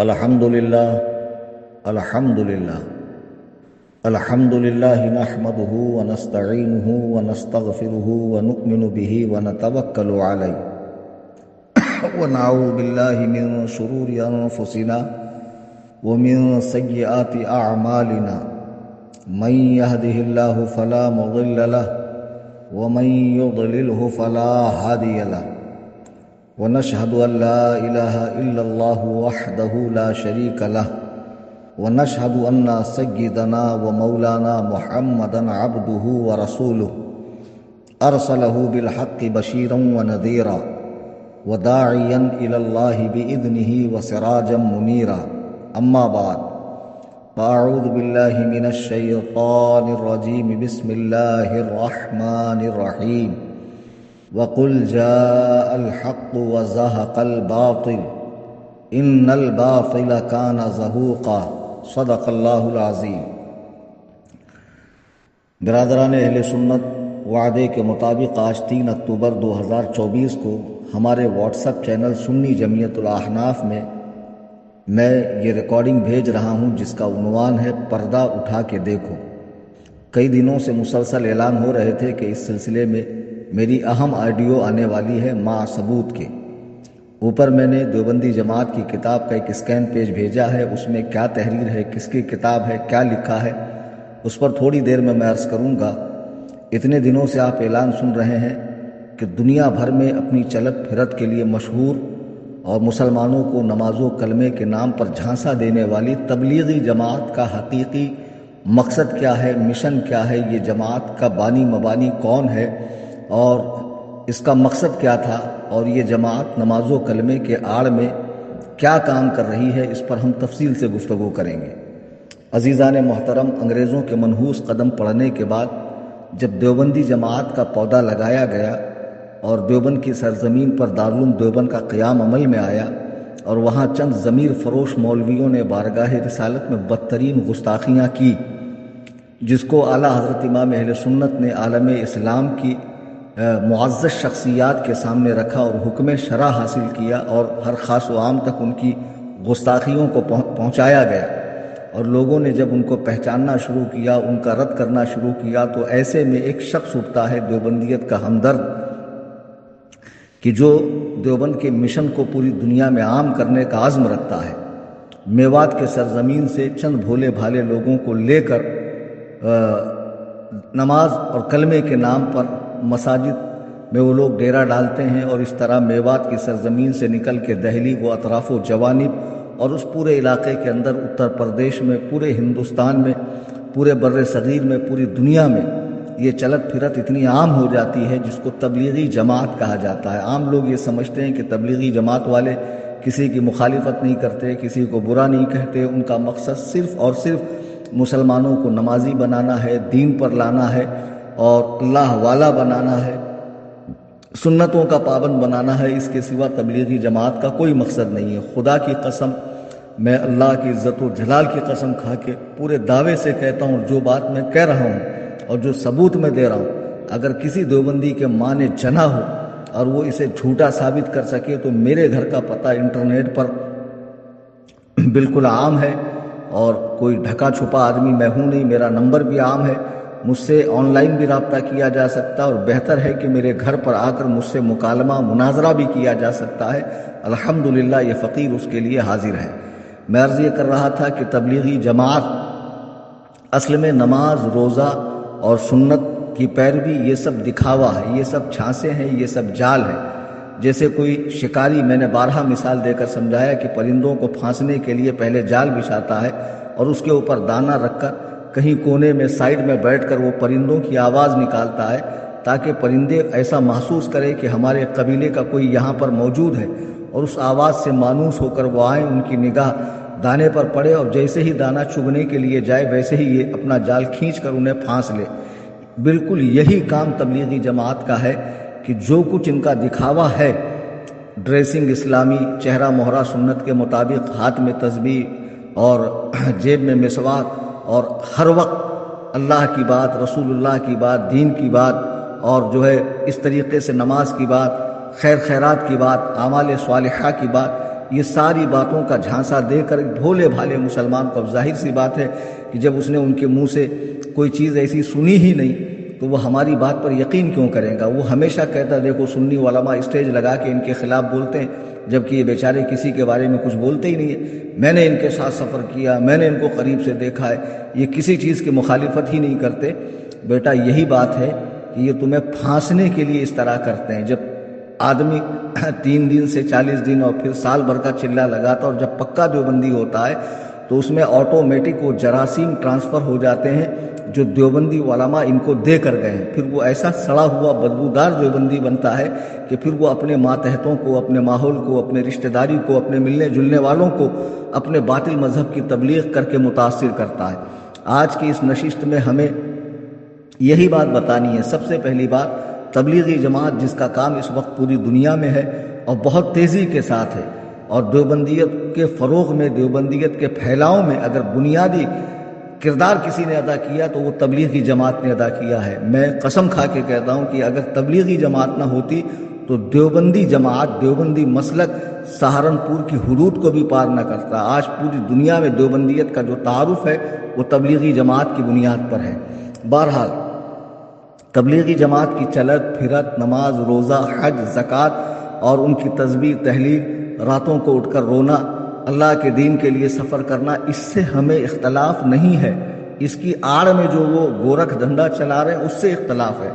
الحمدللہ الحمدللہ الحمدللہ نحمده ونستعینه ونستغفره ونؤمن به ونتوکل علیہ ونعوذ باللہ من شرور انفسنا ومن سیئات اعمالنا من يهده اللہ فلا مضل له ومن يضلله فلا هادی له ونشهد أن لا إله إلا الله وحده لا شريك له ونشهد أن سيدنا ومولانا محمدا عبده ورسوله أرسله بالحق بشيرا ونذيرا وداعيا إلى الله بإذنه وسراجا منيرا أما بعد فأعوذ بالله من الشيطان الرجيم بسم الله الرحمن الرحيم وَقُلْ جَاءَ الْحَقُّ وَزَهَقَ الْبَاطِلُ إِنَّ الْبَاطِلَ كَانَ زَهُوقًا صدق اللہ العظیم۔ برادران اہل سنت، وعدے کے مطابق آج 3 اکتوبر 2024 کو ہمارے واٹس ایپ چینل سنی جمعیت الاحناف میں یہ ریکارڈنگ بھیج رہا ہوں جس کا عنوان ہے پردہ اٹھا کے دیکھو۔ کئی دنوں سے مسلسل اعلان ہو رہے تھے کہ اس سلسلے میں میری اہم آڈیو آنے والی ہے مع ثبوت کے۔ اوپر میں نے دیوبندی جماعت کی کتاب کا ایک اسکین پیج بھیجا ہے، اس میں کیا تحریر ہے، کس کی کتاب ہے، کیا لکھا ہے، اس پر تھوڑی دیر میں عرض کروں گا۔ اتنے دنوں سے آپ اعلان سن رہے ہیں کہ دنیا بھر میں اپنی چلت پھرت کے لیے مشہور اور مسلمانوں کو نماز و کلمے کے نام پر جھانسا دینے والی تبلیغی جماعت کا حقیقی مقصد کیا ہے، مشن کیا ہے، یہ جماعت کا بانی مبانی کون ہے اور اس کا مقصد کیا تھا، اور یہ جماعت نماز و کلمے کے آڑ میں کیا کام کر رہی ہے، اس پر ہم تفصیل سے گفتگو کریں گے۔ عزیزان محترم، انگریزوں کے منحوس قدم پڑنے کے بعد جب دیوبندی جماعت کا پودا لگایا گیا اور دیوبند کی سرزمین پر دارالعلوم دیوبند کا قیام عمل میں آیا اور وہاں چند ضمیر فروش مولویوں نے بارگاہ رسالت میں بدترین گستاخیاں کی، جس کو اعلیٰ حضرت امام اہل سنت نے عالم اسلام کی معزز شخصیات کے سامنے رکھا اور حکم شرع حاصل کیا، اور ہر خاص و عام تک ان کی گستاخیوں کو پہنچایا گیا، اور لوگوں نے جب ان کو پہچاننا شروع کیا، ان کا رد کرنا شروع کیا، تو ایسے میں ایک شخص اٹھتا ہے دیوبندیت کا ہمدرد کہ جو دیوبند کے مشن کو پوری دنیا میں عام کرنے کا عزم رکھتا ہے۔ میوات کے سرزمین سے چند بھولے بھالے لوگوں کو لے کر نماز اور کلمے کے نام پر مساجد میں وہ لوگ ڈیرا ڈالتے ہیں، اور اس طرح میوات کی سرزمین سے نکل کے دہلی و اطراف و جوانب اور اس پورے علاقے کے اندر اتر پردیش میں، پورے ہندوستان میں، پورے بر صغیر میں، پوری دنیا میں یہ چلت پھرت اتنی عام ہو جاتی ہے جس کو تبلیغی جماعت کہا جاتا ہے۔ عام لوگ یہ سمجھتے ہیں کہ تبلیغی جماعت والے کسی کی مخالفت نہیں کرتے، کسی کو برا نہیں کہتے، ان کا مقصد صرف اور صرف مسلمانوں کو نمازی بنانا ہے، دین پر لانا ہے اور اللہ والا بنانا ہے، سنتوں کا پابند بنانا ہے۔ اس کے سوا تبلیغی جماعت کا کوئی مقصد نہیں ہے۔ خدا کی قسم، میں اللہ کی عزت و جلال کی قسم کھا کے پورے دعوے سے کہتا ہوں، جو بات میں کہہ رہا ہوں اور جو ثبوت میں دے رہا ہوں، اگر کسی دیوبندی کے ماں نے جنا ہو اور وہ اسے جھوٹا ثابت کر سکے تو میرے گھر کا پتہ انٹرنیٹ پر بالکل عام ہے، اور کوئی ڈھکا چھپا آدمی میں ہوں نہیں، میرا نمبر بھی عام ہے، مجھ سے آن لائن بھی رابطہ کیا جا سکتا ہے، اور بہتر ہے کہ میرے گھر پر آ کر مجھ سے مکالمہ مناظرہ بھی کیا جا سکتا ہے۔ الحمدللہ یہ فقیر اس کے لیے حاضر ہے۔ میں عرض یہ کر رہا تھا کہ تبلیغی جماعت اصل میں نماز، روزہ اور سنت کی پیروی یہ سب دکھاوا ہے، یہ سب چھانسے ہیں، یہ سب جال ہے۔ جیسے کوئی شکاری، میں نے بارہا مثال دے کر سمجھایا کہ پرندوں کو پھانسنے کے لیے پہلے جال بچھاتا ہے اور اس کے اوپر دانہ رکھ کر کہیں کونے میں سائیڈ میں بیٹھ کر وہ پرندوں کی آواز نکالتا ہے، تاکہ پرندے ایسا محسوس کرے کہ ہمارے قبیلے کا کوئی یہاں پر موجود ہے، اور اس آواز سے مانوس ہو کر وہ آئیں، ان کی نگاہ دانے پر پڑے، اور جیسے ہی دانہ چگنے کے لیے جائے ویسے ہی یہ اپنا جال کھینچ کر انہیں پھانس لے۔ بالکل یہی کام تبلیغی جماعت کا ہے کہ جو کچھ ان کا دکھاوا ہے، ڈریسنگ اسلامی، چہرہ مہرہ سنت کے مطابق، ہاتھ میں تسبیح اور جیب میں مسواک، اور ہر وقت اللہ کی بات، رسول اللہ کی بات، دین کی بات، اور جو ہے اس طریقے سے نماز کی بات، خیر خیرات کی بات، اعمال صالحہ کی بات، یہ ساری باتوں کا جھانسا دے کر بھولے بھالے مسلمان کو، اب ظاہر سی بات ہے کہ جب اس نے ان کے منہ سے کوئی چیز ایسی سنی ہی نہیں تو وہ ہماری بات پر یقین کیوں کرے گا؟ وہ ہمیشہ کہتا ہے دیکھو سنی علماء اسٹیج لگا کے ان کے خلاف بولتے ہیں، جبکہ یہ بیچارے کسی کے بارے میں کچھ بولتے ہی نہیں ہیں۔ میں نے ان کے ساتھ سفر کیا، میں نے ان کو قریب سے دیکھا ہے، یہ کسی چیز کی مخالفت ہی نہیں کرتے۔ بیٹا یہی بات ہے کہ یہ تمہیں پھانسنے کے لیے اس طرح کرتے ہیں۔ جب آدمی 3 دن سے 40 دن اور پھر سال بھر کا چلہ لگاتا اور جب پکا دیوبندی ہوتا ہے تو اس میں آٹومیٹک وہ جراثیم ٹرانسفر ہو جاتے ہیں جو دیوبندی علماء ان کو دے کر گئے ہیں۔ پھر وہ ایسا سڑا ہوا بدبودار دیوبندی بنتا ہے کہ پھر وہ اپنے ماتحتوں کو، اپنے ماحول کو، اپنے رشتہ داری کو، اپنے ملنے جلنے والوں کو اپنے باطل مذہب کی تبلیغ کر کے متاثر کرتا ہے۔ آج کی اس نشست میں ہمیں یہی بات بتانی ہے۔ سب سے پہلی بات، تبلیغی جماعت جس کا کام اس وقت پوری دنیا میں ہے اور بہت تیزی کے ساتھ ہے، اور دیوبندیت کے فروغ میں، دیوبندیت کے پھیلاؤ میں اگر بنیادی کردار کسی نے ادا کیا تو وہ تبلیغی جماعت نے ادا کیا ہے۔ میں قسم کھا کے کہتا ہوں کہ اگر تبلیغی جماعت نہ ہوتی تو دیوبندی جماعت، دیوبندی مسلک سہارنپور کی حدود کو بھی پار نہ کرتا۔ آج پوری دنیا میں دیوبندیت کا جو تعارف ہے وہ تبلیغی جماعت کی بنیاد پر ہے۔ بہرحال تبلیغی جماعت کی چلت پھرت، نماز، روزہ، حج، زکوٰۃ اور ان کی تسبیح، تحلیل، راتوں کو اٹھ کر رونا، اللہ کے دین کے لیے سفر کرنا، اس سے ہمیں اختلاف نہیں ہے۔ اس کی آڑ میں جو وہ گورکھ دھندا چلا رہے ہیں اس سے اختلاف ہے۔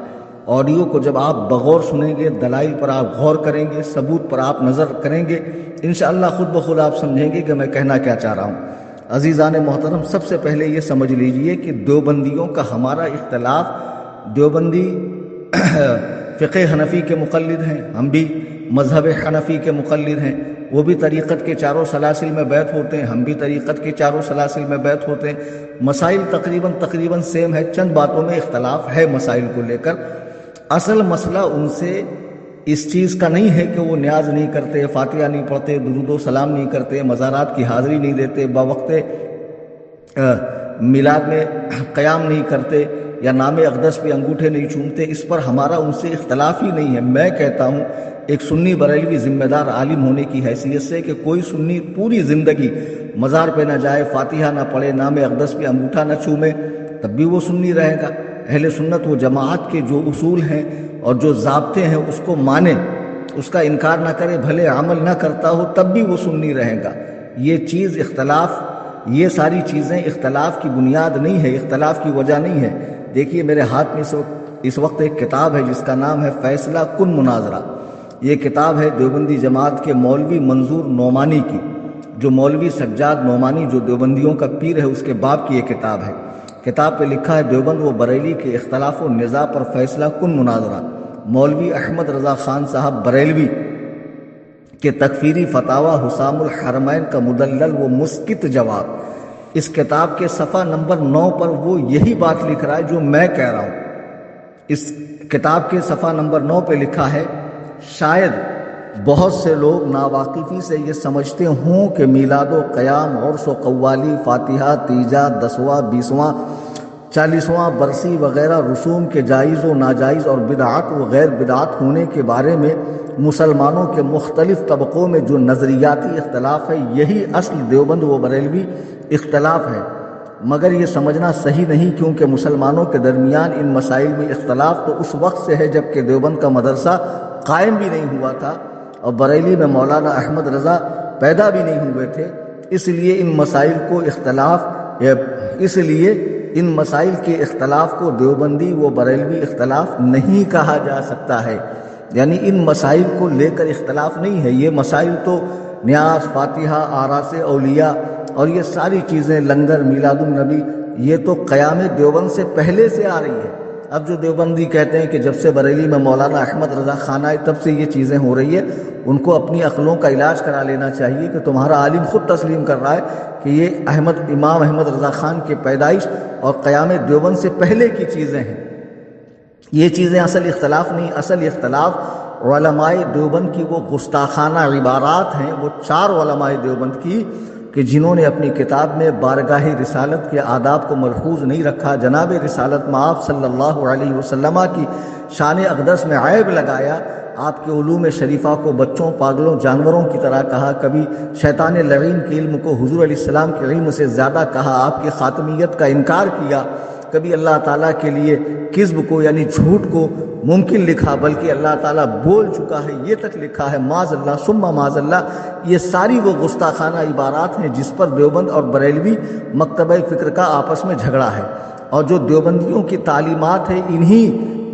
آڈیو کو جب آپ بغور سنیں گے، دلائل پر آپ غور کریں گے، ثبوت پر آپ نظر کریں گے، انشاءاللہ خود بخود آپ سمجھیں گے کہ میں کہنا کیا چاہ رہا ہوں۔ عزیزان محترم، سب سے پہلے یہ سمجھ لیجئے کہ دیوبندیوں کا ہمارا اختلاف، دیوبندی فقہ حنفی کے مقلد ہیں، ہم بھی مذہب حنفی کے مقلد ہیں، وہ بھی طریقت کے چاروں سلاسل میں بیعت ہوتے ہیں، ہم بھی طریقت کے چاروں سلاسل میں بیعت ہوتے ہیں۔ مسائل تقریباً سیم ہے، چند باتوں میں اختلاف ہے مسائل کو لے کر۔ اصل مسئلہ ان سے اس چیز کا نہیں ہے کہ وہ نیاز نہیں کرتے، فاتحہ نہیں پڑھتے، درود و سلام نہیں کرتے، مزارات کی حاضری نہیں دیتے، باوقت میلاد میں قیام نہیں کرتے، یا نام اقدس پہ انگوٹھے نہیں چومتے۔ اس پر ہمارا ان سے اختلاف ہی نہیں ہے۔ میں کہتا ہوں ایک سنی بریلوی ذمہ دار عالم ہونے کی حیثیت سے کہ کوئی سنی پوری زندگی مزار پہ نہ جائے، فاتحہ نہ پڑھے، نام اقدس پہ انگوٹھا نہ چومے، تب بھی وہ سنی رہے گا۔ اہل سنت و جماعت کے جو اصول ہیں اور جو ضابطے ہیں اس کو مانے، اس کا انکار نہ کرے، بھلے عمل نہ کرتا ہو تب بھی وہ سنی رہے گا۔ یہ چیز اختلاف، یہ ساری چیزیں اختلاف کی بنیاد نہیں ہے، اختلاف کی وجہ نہیں ہے۔ دیکھیے میرے ہاتھ میں اس وقت ایک کتاب ہے جس کا نام ہے فیصلہ کن مناظرہ۔ یہ کتاب ہے دیوبندی جماعت کے مولوی منظور نعمانی کی، جو مولوی سجاد نعمانی جو دیوبندیوں کا پیر ہے اس کے باپ کی یہ کتاب ہے۔ کتاب پہ لکھا ہے دیوبند و بریلی کے اختلاف و نزاع پر فیصلہ کن مناظرہ، مولوی احمد رضا خان صاحب بریلوی کے تکفیری فتاوی حسام الحرمین کا مدلل و مسکت جواب۔ اس کتاب کے صفحہ نمبر 9 پر وہ یہی بات لکھ رہا ہے جو میں کہہ رہا ہوں۔ اس کتاب کے صفحہ نمبر 9 پہ لکھا ہے، شاید بہت سے لوگ ناواقفی سے یہ سمجھتے ہوں کہ میلاد و قیام، عرس و قوالی، فاتحہ، تیجا، 10واں، 20واں، 40واں برسی وغیرہ رسوم کے جائز و ناجائز اور بدعات و غیر بدعات ہونے کے بارے میں مسلمانوں کے مختلف طبقوں میں جو نظریاتی اختلاف ہے، یہی اصل دیوبند و بریلوی اختلاف ہے۔ مگر یہ سمجھنا صحیح نہیں، کیونکہ مسلمانوں کے درمیان ان مسائل میں اختلاف تو اس وقت سے ہے جب کہ دیوبند کا مدرسہ قائم بھی نہیں ہوا تھا اور بریلی میں مولانا احمد رضا پیدا بھی نہیں ہوئے تھے۔ اس لیے ان مسائل کے اختلاف کو دیوبندی و بریلوی اختلاف نہیں کہا جا سکتا ہے، یعنی ان مسائل کو لے کر اختلاف نہیں ہے۔ یہ مسائل تو نیاز، فاتحہ، آراس اولیاء اور یہ ساری چیزیں، لنگر، میلاد النبی، یہ تو قیام دیوبند سے پہلے سے آ رہی ہے۔ اب جو دیوبندی کہتے ہیں کہ جب سے بریلی میں مولانا احمد رضا خان آئے تب سے یہ چیزیں ہو رہی ہے، ان کو اپنی عقلوں کا علاج کرا لینا چاہیے کہ تمہارا عالم خود تسلیم کر رہا ہے کہ یہ امام احمد رضا خان کی پیدائش اور قیام دیوبند سے پہلے کی چیزیں ہیں۔ یہ چیزیں اصل اختلاف نہیں، اصل اختلاف علماء دیوبند کی وہ گستاخانہ عبارات ہیں، وہ 4 علماء دیوبند کی کہ جنہوں نے اپنی کتاب میں بارگاہ رسالت کے آداب کو ملحوظ نہیں رکھا، جناب رسالت مآب صلی اللہ علیہ وسلم کی شان اقدس میں عیب لگایا، آپ کے علوم شریفہ کو بچوں، پاگلوں، جانوروں کی طرح کہا، کبھی شیطان لعین کے علم کو حضور علیہ السلام کے علم سے زیادہ کہا، آپ کی خاتمیت کا انکار کیا، کبھی اللہ تعالیٰ کے لیے کذب کو یعنی جھوٹ کو ممکن لکھا، بلکہ اللہ تعالیٰ بول چکا ہے یہ تک لکھا ہے، معاذ اللہ ثم معاذ اللہ۔ یہ ساری وہ گستاخانہ عبارات ہیں جس پر دیوبند اور بریلوی مکتبہ فکر کا آپس میں جھگڑا ہے، اور جو دیوبندیوں کی تعلیمات ہیں انہی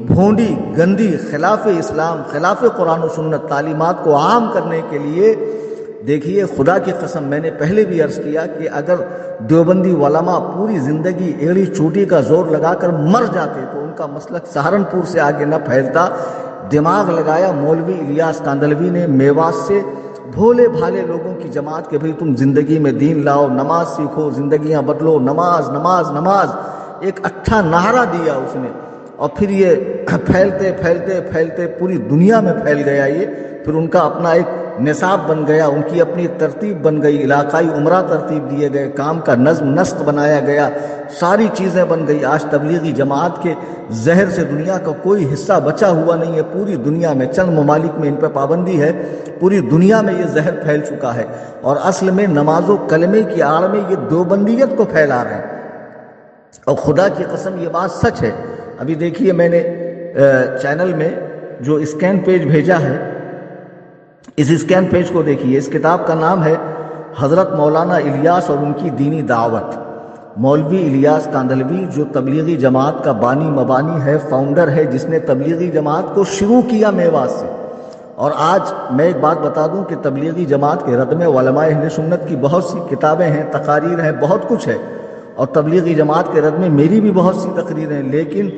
بھونڈی، گندی، خلاف اسلام، خلاف قرآن و سنت تعلیمات کو عام کرنے کے لیے، دیکھیے خدا کی قسم میں نے پہلے بھی عرض کیا کہ اگر دیوبندی علماء پوری زندگی ایڑی چوٹی کا زور لگا کر مر جاتے تو ان کا مسلک سہارنپور سے آگے نہ پھیلتا۔ دماغ لگایا مولوی الیاس کاندھلوی نے میوات سے بھولے بھالے لوگوں کی جماعت کہ بھئی تم زندگی میں دین لاؤ، نماز سیکھو، زندگیاں بدلو، نماز نماز نماز، ایک اٹھا نعرہ دیا اس نے، اور پھر یہ پھیلتے پھیلتے پھیلتے پوری دنیا میں پھیل گیا۔ یہ پھر ان کا اپنا ایک نصاب بن گیا، ان کی اپنی ترتیب بن گئی، علاقائی عمرہ ترتیب دیے گئے، کام کا نظم نسق بنایا گیا، ساری چیزیں بن گئی۔ آج تبلیغی جماعت کے زہر سے دنیا کا کوئی حصہ بچا ہوا نہیں ہے، پوری دنیا میں، چند ممالک میں ان پر پابندی ہے، پوری دنیا میں یہ زہر پھیل چکا ہے، اور اصل میں نماز و کلمے کی آڑ میں یہ دیوبندیت کو پھیلا رہے ہیں، اور خدا کی قسم یہ بات سچ ہے۔ ابھی دیکھیے میں نے چینل میں جو اسکین پیج بھیجا ہے، اس اسکین پیج کو دیکھیے، اس کتاب کا نام ہے حضرت مولانا الیاس اور ان کی دینی دعوت۔ مولوی الیاس کاندھلوی جو تبلیغی جماعت کا بانی مبانی ہے، فاؤنڈر ہے، جس نے تبلیغی جماعت کو شروع کیا میوات سے۔ اور آج میں ایک بات بتا دوں کہ تبلیغی جماعت کے رد میں علماء اہل سنت کی بہت سی کتابیں ہیں، تقاریر ہیں، بہت کچھ ہے، اور تبلیغی جماعت کے رد میں میری بھی بہت سی تقریریں ہیں، لیکن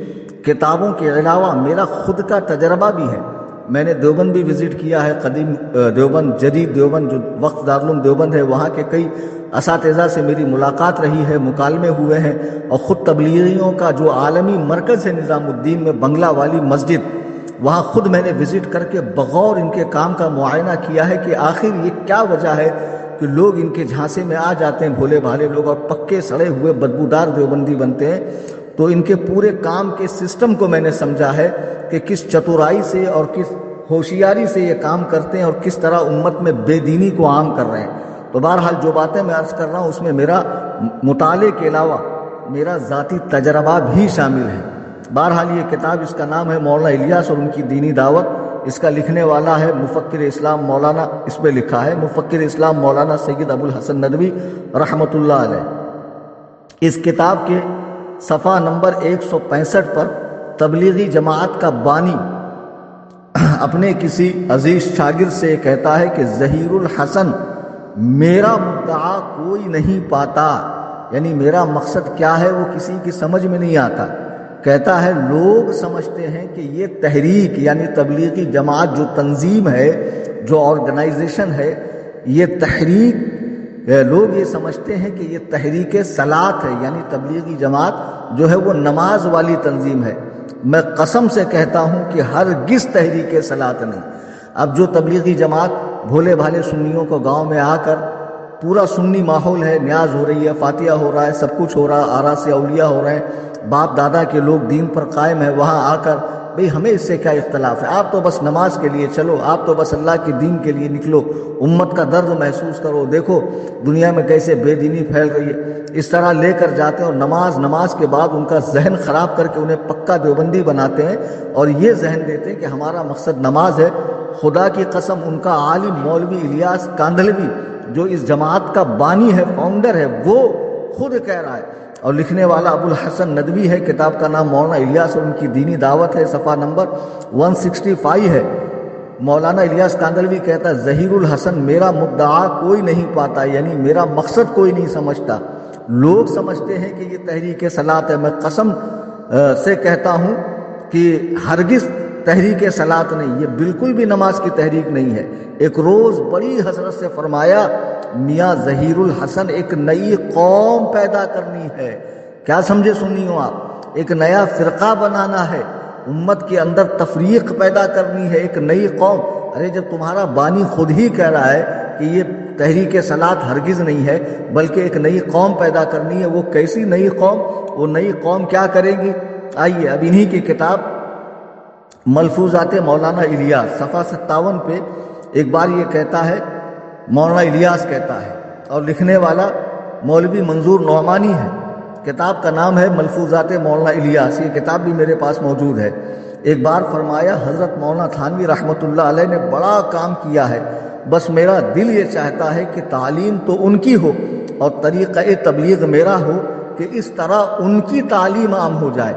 کتابوں کے علاوہ میرا خود کا تجربہ بھی ہے۔ میں نے دیوبند بھی وزٹ کیا ہے، قدیم دیوبند، جدید دیوبند جو وقت دارالعلوم دیوبند ہے، وہاں کے کئی اساتذہ سے میری ملاقات رہی ہے، مکالمے ہوئے ہیں، اور خود تبلیغیوں کا جو عالمی مرکز ہے نظام الدین میں، بنگلہ والی مسجد، وہاں خود میں نے وزٹ کر کے بغور ان کے کام کا معائنہ کیا ہے کہ آخر یہ کیا وجہ ہے کہ لوگ ان کے جھانسے میں آ جاتے ہیں، بھولے بھالے لوگ، اور پکے سڑے ہوئے بدبودار دیوبندی بنتے ہیں۔ تو ان کے پورے کام کے سسٹم کو میں نے سمجھا ہے کہ کس چتورائی سے اور کس ہوشیاری سے یہ کام کرتے ہیں، اور کس طرح امت میں بے دینی کو عام کر رہے ہیں۔ تو بہرحال جو باتیں میں عرض کر رہا ہوں اس میں میرا مطالعے کے علاوہ میرا ذاتی تجربہ بھی شامل ہے۔ بہرحال یہ کتاب، اس کا نام ہے مولانا الیاس اور ان کی دینی دعوت، اس کا لکھنے والا ہے مفکر اسلام مولانا، اس پہ لکھا ہے مفکر اسلام مولانا سید ابو الحسن ندوی رحمۃ اللہ علیہ۔ اس کتاب کے صفحہ نمبر 165 پر تبلیغی جماعت کا بانی اپنے کسی عزیز شاگرد سے کہتا ہے کہ ظہیر الحسن میرا مدعا کوئی نہیں پاتا، یعنی میرا مقصد کیا ہے وہ کسی کی سمجھ میں نہیں آتا۔ کہتا ہے لوگ سمجھتے ہیں کہ یہ تحریک یعنی تبلیغی جماعت جو تنظیم ہے، جو آرگنائزیشن ہے، یہ تحریک، لوگ یہ سمجھتے ہیں کہ یہ تحریک صلاۃ ہے، یعنی تبلیغی جماعت جو ہے وہ نماز والی تنظیم ہے۔ میں قسم سے کہتا ہوں کہ ہرگز تحریک صلاۃ نہیں۔ اب جو تبلیغی جماعت بھولے بھالے سنیوں کو گاؤں میں آ کر، پورا سنی ماحول ہے، نیاز ہو رہی ہے، فاتحہ ہو رہا ہے، سب کچھ ہو رہا ہے، آرا سے اولیاء ہو رہے ہیں، باپ دادا کے لوگ دین پر قائم ہیں، وہاں آ کر بھئی ہمیں اس سے کیا اختلاف ہے، آپ تو بس نماز کے لیے چلو، آپ تو بس اللہ کے دین کے لیے نکلو، امت کا درد محسوس کرو، دیکھو دنیا میں کیسے بے دینی پھیل رہی ہے، اس طرح لے کر جاتے ہیں، اور نماز کے بعد ان کا ذہن خراب کر کے انہیں پکا دیوبندی بناتے ہیں، اور یہ ذہن دیتے ہیں کہ ہمارا مقصد نماز ہے۔ خدا کی قسم ان کا عالم مولوی الیاس کاندھلوی جو اس جماعت کا بانی ہے، فاؤنڈر ہے، وہ خود کہہ رہا ہے، اور لکھنے والا ابو الحسن ندوی ہے، کتاب کا نام مولانا الیاس اور ان کی دینی دعوت ہے، صفحہ نمبر 165 ہے۔ مولانا الیاس کاندھلوی کہتا ہے ظہیر الحسن میرا مدعا کوئی نہیں پاتا، یعنی میرا مقصد کوئی نہیں سمجھتا، لوگ سمجھتے ہیں کہ یہ تحریک صلاۃ ہے۔ میں قسم سے کہتا ہوں کہ ہرگز تحریک صلاۃ نہیں، یہ بالکل بھی نماز کی تحریک نہیں ہے۔ ایک روز بڑی حسرت سے فرمایا میاں ظہیر الحسن ایک نئی قوم پیدا کرنی ہے۔ کیا سمجھے سنیوں آپ، ایک نیا فرقہ بنانا ہے، امت کے اندر تفریق پیدا کرنی ہے، ایک نئی قوم۔ ارے جب تمہارا بانی خود ہی کہہ رہا ہے کہ یہ تحریک صلاۃ ہرگز نہیں ہے بلکہ ایک نئی قوم پیدا کرنی ہے، وہ کیسی نئی قوم، وہ نئی قوم کیا کرے گی؟ آئیے اب انہی کی کتاب ملفوظات مولانا الیاس صفحہ 57 پہ ایک بار یہ کہتا ہے، مولانا الیاس کہتا ہے، اور لکھنے والا مولوی منظور نعمانی ہے، کتاب کا نام ہے ملفوظات مولانا الیاس، یہ کتاب بھی میرے پاس موجود ہے۔ ایک بار فرمایا، حضرت مولانا تھانوی رحمۃ اللہ علیہ نے بڑا کام کیا ہے، بس میرا دل یہ چاہتا ہے کہ تعلیم تو ان کی ہو اور طریقہ تبلیغ میرا ہو کہ اس طرح ان کی تعلیم عام ہو جائے۔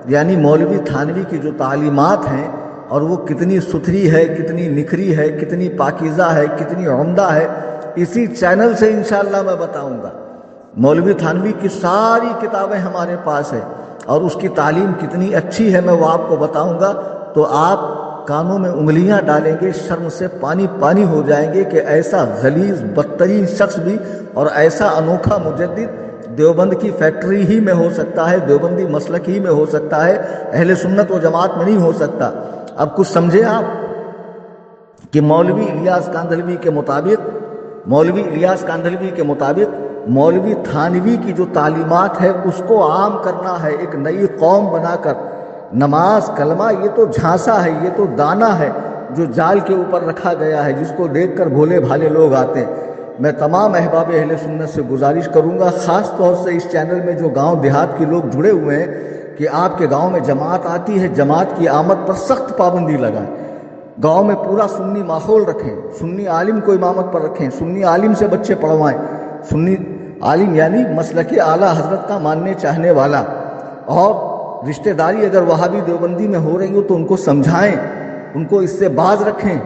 یعنی مولوی تھانوی کی جو تعلیمات ہیں، اور وہ کتنی ستھری ہے، کتنی نکھری ہے، کتنی پاکیزہ ہے، کتنی عمدہ ہے، اسی چینل سے انشاءاللہ میں بتاؤں گا۔ مولوی تھانوی کی ساری کتابیں ہمارے پاس ہیں، اور اس کی تعلیم کتنی اچھی ہے میں وہ آپ کو بتاؤں گا، تو آپ کانوں میں انگلیاں ڈالیں گے، شرم سے پانی پانی ہو جائیں گے کہ ایسا غلیظ بدترین شخص بھی اور ایسا انوکھا مجدد دیوبند کی فیکٹری ہی میں ہو سکتا ہے، دیوبندی مسلک ہی میں ہو سکتا ہے، اہل سنت و جماعت میں نہیں ہو سکتا۔ اب کچھ سمجھے آپ کہ مولوی الیاس کاندھلوی کے مطابق مولوی تھانوی کی جو تعلیمات ہے اس کو عام کرنا ہے، ایک نئی قوم بنا کر۔ نماز کلمہ یہ تو جھانسا ہے، یہ تو دانہ ہے جو جال کے اوپر رکھا گیا ہے، جس کو دیکھ کر بھولے بھالے لوگ آتے ہیں۔ میں تمام احباب اہل سنت سے گزارش کروں گا، خاص طور سے اس چینل میں جو گاؤں دیہات کے لوگ جڑے ہوئے ہیں، کہ آپ کے گاؤں میں جماعت آتی ہے، جماعت کی آمد پر سخت پابندی لگائیں۔ گاؤں میں پورا سنی ماحول رکھیں، سنی عالم کو امامت پر رکھیں، سنی عالم سے بچے پڑھوائیں، سنی عالم یعنی مسلک اعلیٰ حضرت کا ماننے چاہنے والا۔ اور رشتہ داری اگر وہابی دیوبندی میں ہو رہی ہو تو ان کو سمجھائیں، ان کو اس سے باز رکھیں،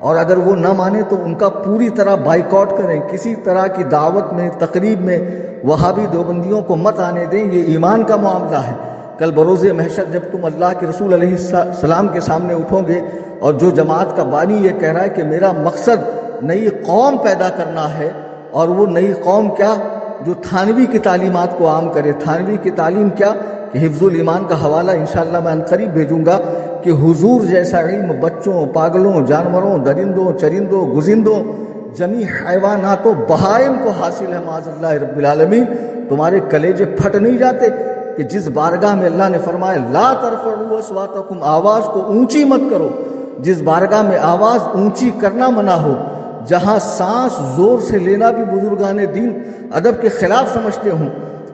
اور اگر وہ نہ مانے تو ان کا پوری طرح بائیکاٹ کریں۔ کسی طرح کی دعوت میں، تقریب میں وہابی دیوبندیوں کو مت آنے دیں، یہ ایمان کا معاملہ ہے۔ کل بروز محشر جب تم اللہ کے رسول علیہ السلام کے سامنے اٹھو گے، اور جو جماعت کا بانی یہ کہہ رہا ہے کہ میرا مقصد نئی قوم پیدا کرنا ہے، اور وہ نئی قوم کیا؟ جو تھانوی کی تعلیمات کو عام کرے۔ تھانوی کی تعلیم کیا؟ کہ حفظ الایمان کا حوالہ انشاءاللہ میں عنقریب بھیجوں گا، کہ حضور جیسا علم بچوں، پاگلوں، جانوروں، درندوں، چرندوں، گزندوں، جمیع حیوانات و بہائم کو حاصل ہے معاذ اللہ رب العالمین۔ تمہارے کلیجے پھٹ نہیں جاتے کہ جس بارگاہ میں اللہ نے فرمایا لا ترفعوا اصواتکم، آواز کو اونچی مت کرو، جس بارگاہ میں آواز اونچی کرنا منع ہو، جہاں سانس زور سے لینا بھی بزرگان دین ادب کے خلاف سمجھتے ہوں،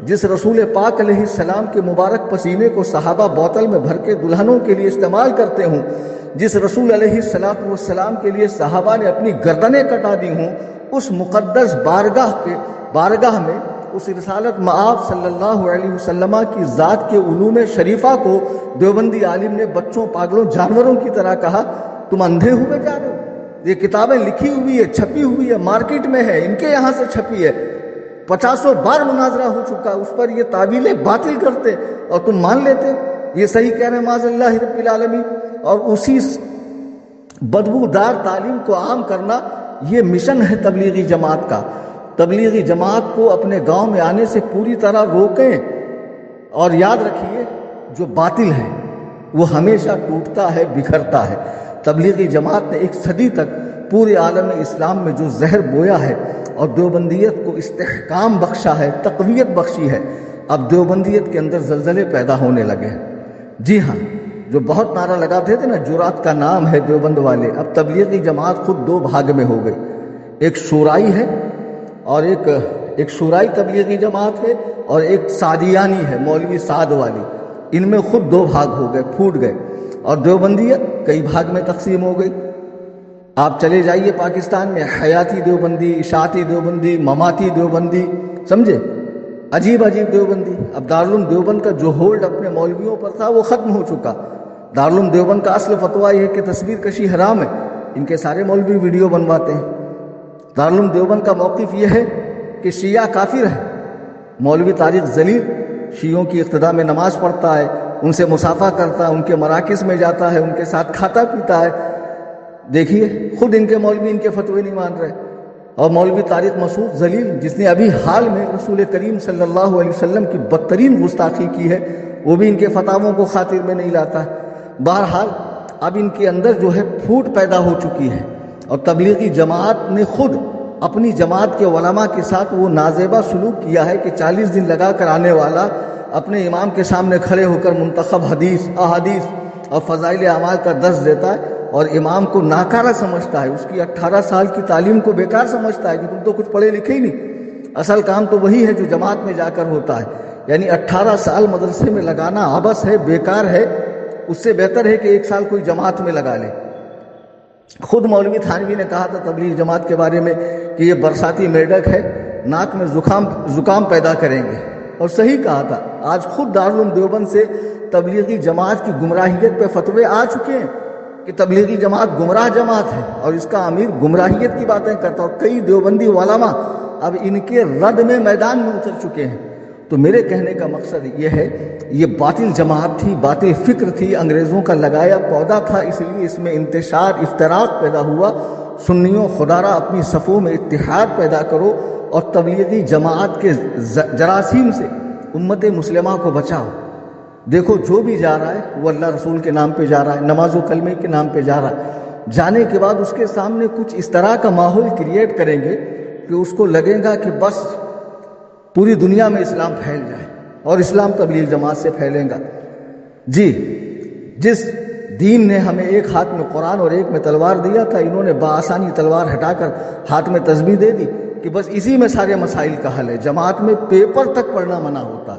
جس رسول پاک علیہ السلام کے مبارک پسینے کو صحابہ بوتل میں بھر کے دلہنوں کے لیے استعمال کرتے ہوں، جس رسول علیہ السلام کے لیے صحابہ نے اپنی گردنیں کٹا دی ہوں، اس مقدس بارگاہ میں اس رسالت مآب صلی اللہ علیہ وسلم کی ذات کے علوم شریفہ کو دیوبندی عالم نے بچوں، پاگلوں، جانوروں کی طرح کہا۔ تم اندھے ہوئے جا رہے ہو؟ یہ کتابیں لکھی ہوئی ہے، چھپی ہوئی ہے، مارکیٹ میں ہے، ان کے یہاں سے چھپی ہے، 50 بار مناظرہ ہو چکا، اس پر یہ تعویلیں باطل کرتے اور تم مان لیتے یہ صحیح کہہ رہے ہیں معاذ اللہ رب العالمین۔ اور اسی بدبودار تعلیم کو عام کرنا یہ مشن ہے تبلیغی جماعت کا۔ تبلیغی جماعت کو اپنے گاؤں میں آنے سے پوری طرح روکیں، اور یاد رکھیے جو باطل ہے وہ ہمیشہ ٹوٹتا ہے، بکھرتا ہے۔ تبلیغی جماعت نے 1 صدی تک پورے عالم اسلام میں جو زہر بویا ہے اور دیوبندیت کو استحکام بخشا ہے، تقویت بخشی ہے، اب دیوبندیت کے اندر زلزلے پیدا ہونے لگے ہیں۔ جی ہاں، جو بہت نعرہ لگاتے تھے نا، جرات کا نام ہے دیوبند والے، اب تبلیغی جماعت خود 2 بھاگ میں ہو گئی، ایک شورائی ہے اور ایک شورائی تبلیغی جماعت ہے، اور ایک سعدیانی ہے، مولوی سعد والی۔ ان میں خود 2 بھاگ ہو گئے، پھوٹ گئے، اور دیوبندیت کئی بھاگ میں تقسیم ہو گئی۔ آپ چلے جائیے پاکستان میں، حیاتی دیوبندی، اشاعتی دیوبندی، مماتی دیوبندی، سمجھے، عجیب عجیب دیوبندی۔ اب دارالعلوم دیوبند کا جو ہولڈ اپنے مولویوں پر تھا وہ ختم ہو چکا۔ دارالعلوم دیوبند کا اصل فتویٰ یہ ہے کہ تصویر کشی حرام ہے، ان کے سارے مولوی ویڈیو بنواتے ہیں۔ دارالعلوم دیوبند کا موقف یہ ہے کہ شیعہ کافر ہے۔ مولوی طارق ذلیل شیعوں کی اقتداء میں نماز پڑھتا ہے، ان سے مصافحہ کرتا ہے، ان کے مراکز میں جاتا ہے، ان کے ساتھ کھاتا پیتا ہے۔ دیکھیے خود ان کے مولوی ان کے فتوے نہیں مان رہے۔ اور مولوی طارق مسعود ذلیل جس نے ابھی حال میں رسول کریم صلی اللہ علیہ وسلم کی بدترین گستاخی کی ہے، وہ بھی ان کے فتاووں کو خاطر میں نہیں لاتا ہے۔ بہرحال اب ان کے اندر جو ہے پھوٹ پیدا ہو چکی ہے، اور تبلیغی جماعت نے خود اپنی جماعت کے علماء کے ساتھ وہ نازیبہ سلوک کیا ہے کہ 40 دن لگا کر آنے والا اپنے امام کے سامنے کھڑے ہو کر منتخب حدیث، احادیث اور فضائل اعمال کا درس دیتا ہے اور امام کو ناکارہ سمجھتا ہے، اس کی 18 سال کی تعلیم کو بیکار سمجھتا ہے کہ تم تو کچھ پڑھے لکھے ہی نہیں، اصل کام تو وہی ہے جو جماعت میں جا کر ہوتا ہے، یعنی 18 سال مدرسے میں لگانا عبث ہے، بیکار ہے، اس سے بہتر ہے کہ 1 سال کوئی جماعت میں لگا لے۔ خود مولوی تھانوی نے کہا تھا تبلیغ جماعت کے بارے میں کہ یہ برساتی میڈک ہے، ناک میں زکام پیدا کریں گے، اور صحیح کہا تھا۔ آج خود دارالعلوم دیوبند سے تبلیغی جماعت کی گمراہیت پہ فتوے آ چکے ہیں کہ تبلیغی جماعت گمراہ جماعت ہے اور اس کا امیر گمراہیت کی باتیں کرتا، اور کئی دیوبندی علماء اب ان کے رد میں میدان میں اتر چکے ہیں۔ تو میرے کہنے کا مقصد یہ ہے، یہ باطل جماعت تھی، باطل فکر تھی، انگریزوں کا لگایا پودا تھا، اس لیے اس میں انتشار افتراق پیدا ہوا۔ سنیوں خدا را اپنی صفوں میں اتحاد پیدا کرو اور تبلیغی جماعت کے جراثیم سے امت مسلمہ کو بچاؤ۔ دیکھو جو بھی جا رہا ہے وہ اللہ رسول کے نام پہ جا رہا ہے، نماز و کلمے کے نام پہ جا رہا ہے، جانے کے بعد اس کے سامنے کچھ اس طرح کا ماحول کریٹ کریں گے کہ اس کو لگے گا کہ بس پوری دنیا میں اسلام پھیل جائے، اور اسلام تبلیغ جماعت سے پھیلے گا۔ جی، جس دین نے ہمیں ایک ہاتھ میں قرآن اور ایک میں تلوار دیا تھا، انہوں نے بآسانی تلوار ہٹا کر ہاتھ میں تسبیح دے دی کہ بس اسی میں سارے مسائل کا حل ہے۔ جماعت میں پیپر تک پڑھنا منع ہوتا،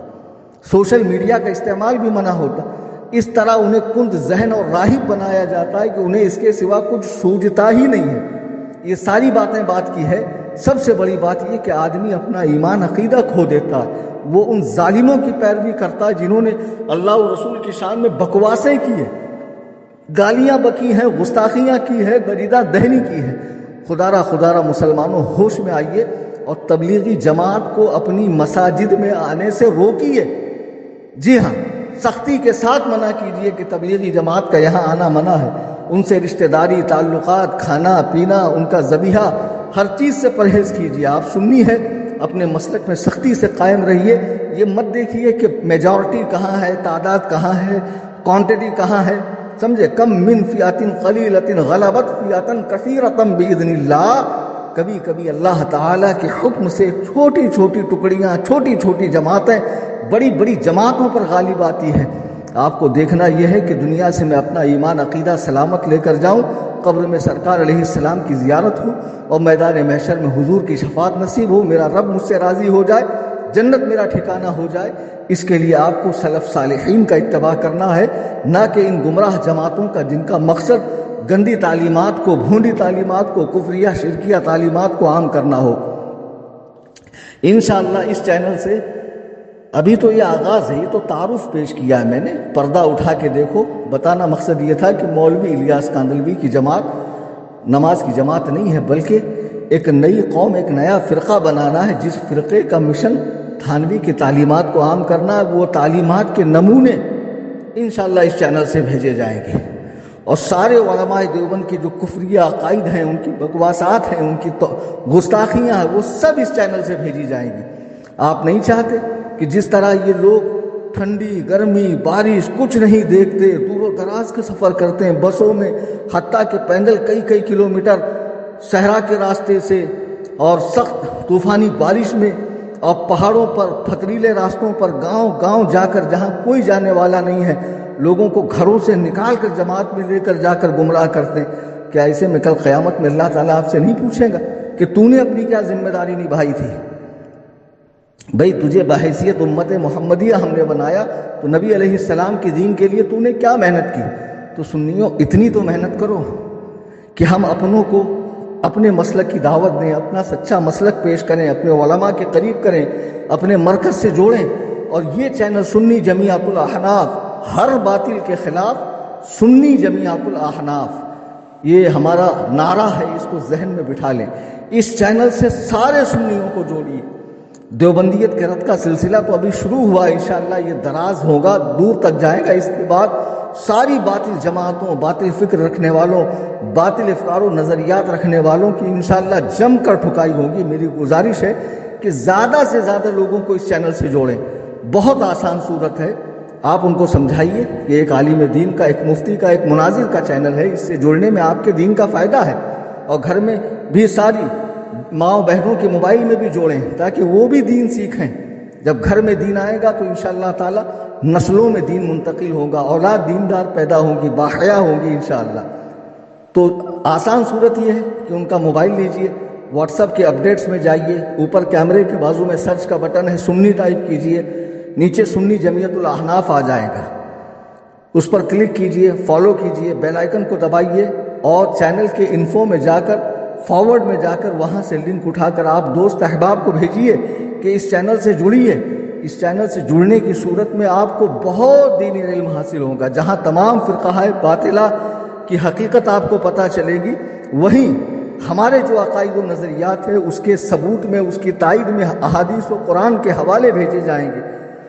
سوشل میڈیا کا استعمال بھی منع ہوتا۔ اس طرح انہیں کند ذہن اور راہب بنایا جاتا ہے کہ انہیں اس کے سوا کچھ سوجتا ہی نہیں ہے۔ یہ ساری باتیں بات کی ہے۔ سب سے بڑی بات یہ کہ آدمی اپنا ایمان عقیدہ کھو دیتا ہے، وہ ان ظالموں کی پیروی کرتا ہے جنہوں نے اللہ و رسول کی شان میں بکواسیں کی ہیں، گالیاں بکی ہیں، گستاخیاں کی ہے، دریدہ دہنی کی ہے۔ خدا را مسلمانوں ہوش میں آئیے اور تبلیغی جماعت کو اپنی مساجد میں آنے سے روکیے۔ جی ہاں، سختی کے ساتھ منع کیجیے کہ تبلیغی جماعت کا یہاں آنا منع ہے۔ ان سے رشتہ داری، تعلقات، کھانا پینا، ان کا ذبیحہ، ہر چیز سے پرہیز کیجیے۔ آپ سنی ہے، اپنے مسلک میں سختی سے قائم رہیے۔ یہ مت دیکھیے کہ میجورٹی کہاں ہے، تعداد کہاں ہے، کوانٹٹی کہاں ہے، سمجھے؟ کم من فئۃ قلیلۃ غلبت فئۃ کثیرۃ باذن اللہ۔ کبھی کبھی اللہ تعالیٰ کے حکم سے چھوٹی چھوٹی ٹکڑیاں، چھوٹی چھوٹی جماعتیں بڑی بڑی جماعتوں پر غالب آتی ہیں۔ آپ کو دیکھنا یہ ہے کہ دنیا سے میں اپنا ایمان عقیدہ سلامت لے کر جاؤں، قبر میں سرکار علیہ السلام کی زیارت ہو اور میدان محشر میں حضور کی شفاعت نصیب ہو، میرا رب مجھ سے راضی ہو جائے، جنت میرا ٹھکانہ ہو جائے۔ اس کے لیے آپ کو سلف صالحین کا اتباع کرنا ہے، نہ کہ ان گمراہ جماعتوں کا جن کا مقصد گندی تعلیمات کو، بھونڈی تعلیمات کو، کفریہ شرکیہ تعلیمات کو عام کرنا ہو۔ انشاءاللہ اس چینل سے ابھی تو یہ آغاز ہے، یہ تو تعارف پیش کیا ہے میں نے، پردہ اٹھا کے دیکھو۔ بتانا مقصد یہ تھا کہ مولوی الیاس کاندلوی کی جماعت نماز کی جماعت نہیں ہے، بلکہ ایک نئی قوم، ایک نیا فرقہ بنانا ہے، جس فرقے کا مشن تھانوی کی تعلیمات کو عام کرنا ہے۔ وہ تعلیمات کے نمونے انشاءاللہ اس چینل سے بھیجے جائیں گے، اور سارے علماء دیوبند کی جو کفریہ عقائد ہیں، ان کی بکواسات ہیں، ان کی گستاخیاں ہیں، وہ سب اس چینل سے بھیجی جائیں گی۔ آپ نہیں چاہتے کہ جس طرح یہ لوگ ٹھنڈی، گرمی، بارش کچھ نہیں دیکھتے، دور و دراز کا سفر کرتے ہیں بسوں میں، حتیٰ کہ پیدل کئی کلومیٹر صحرا کے راستے سے، اور سخت طوفانی بارش میں، اور پہاڑوں پر، پتھریلے راستوں پر، گاؤں جا کر جہاں کوئی جانے والا نہیں ہے، لوگوں کو گھروں سے نکال کر جماعت میں لے کر جا کر گمراہ کرتے ہیں۔ کیا ایسے میں کل قیامت میں اللہ تعالیٰ آپ سے نہیں پوچھے گا کہ تو نے اپنی کیا ذمہ داری نبھائی تھی؟ بھئی تجھے بحیثیت امت محمدیہ ہم نے بنایا، تو نبی علیہ السلام کے دین کے لیے تو نے کیا محنت کی؟ تو سنیوں اتنی تو محنت کرو کہ ہم اپنوں کو اپنے مسلک کی دعوت دیں، اپنا سچا مسلک پیش کریں، اپنے علماء کے قریب کریں، اپنے مرکز سے جوڑیں۔ اور یہ چینل سنی جمیعت الاحناف، ہر باطل کے خلاف سنی جمیعت الاحناف، یہ ہمارا نعرہ ہے، اس کو ذہن میں بٹھا لیں۔ اس چینل سے سارے سنیوں کو جوڑیے۔ دیوبندیت کے رد کا سلسلہ تو ابھی شروع ہوا ہے، انشاءاللہ یہ دراز ہوگا، دور تک جائے گا۔ اس کے بعد ساری باطل جماعتوں، باطل فکر رکھنے والوں، باطل افکار و نظریات رکھنے والوں کی انشاءاللہ جم کر ٹھکائی ہوگی۔ میری گزارش ہے کہ زیادہ سے زیادہ لوگوں کو اس چینل سے جوڑیں۔ بہت آسان صورت ہے، آپ ان کو سمجھائیے کہ ایک عالم دین کا، ایک مفتی کا، ایک مناظر کا چینل ہے، اس سے جڑنے میں آپ کے دین کا فائدہ ہے۔ اور گھر میں بھی ساری ماؤں بہنوں کے موبائل میں بھی جوڑیں تاکہ وہ بھی دین سیکھیں۔ جب گھر میں دین آئے گا تو انشاءاللہ تعالی نسلوں میں دین منتقل ہوگا، اولاد دیندار پیدا ہوگی، باحیا ہوگی انشاءاللہ۔ تو آسان صورت یہ ہے کہ ان کا موبائل لیجئے، واٹس ایپ کے اپڈیٹس میں جائیے، اوپر کیمرے کے بازو میں سرچ کا بٹن ہے، سنی ٹائپ کیجئے، نیچے سنی جمعیت الاحناف آ جائے گا، اس پر کلک کیجئے، فالو کیجئے، بیل آئیکن کو دبائیے اور چینل کے انفو میں جا کر، فارورڈ میں جا کر وہاں سے لنک اٹھا کر آپ دوست احباب کو بھیجیے کہ اس چینل سے جڑیے۔ اس چینل سے جڑنے کی صورت میں آپ کو بہت دینی علم حاصل ہوگا، جہاں تمام فرقہ باطلہ کی حقیقت آپ کو پتہ چلے گی، وہیں ہمارے جو عقائد و نظریات ہیں اس کے ثبوت میں، اس کی تائید میں احادیث و قرآن کے حوالے بھیجے جائیں گے،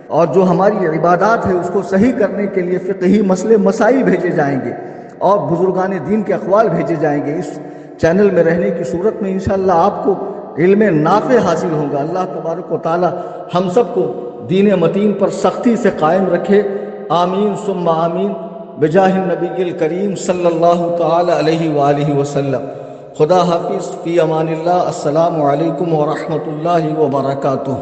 اور جو ہماری عبادات ہے اس کو صحیح کرنے کے لیے فقہی مسئلے مسائل بھیجے جائیں گے، اور بزرگان دین کے اقوال بھیجے جائیں گے۔ اس چینل میں رہنے کی صورت میں انشاءاللہ آپ کو علم نافع حاصل ہوگا۔ اللہ تبارک و تعالی ہم سب کو دین متین پر سختی سے قائم رکھے، آمین ثم آمین، بجاہ النبی الکریم صلی اللہ تعالی علیہ وآلہ وسلم۔ خدا حافظ، فی امان اللہ، السلام علیکم ورحمۃ اللہ وبرکاتہ۔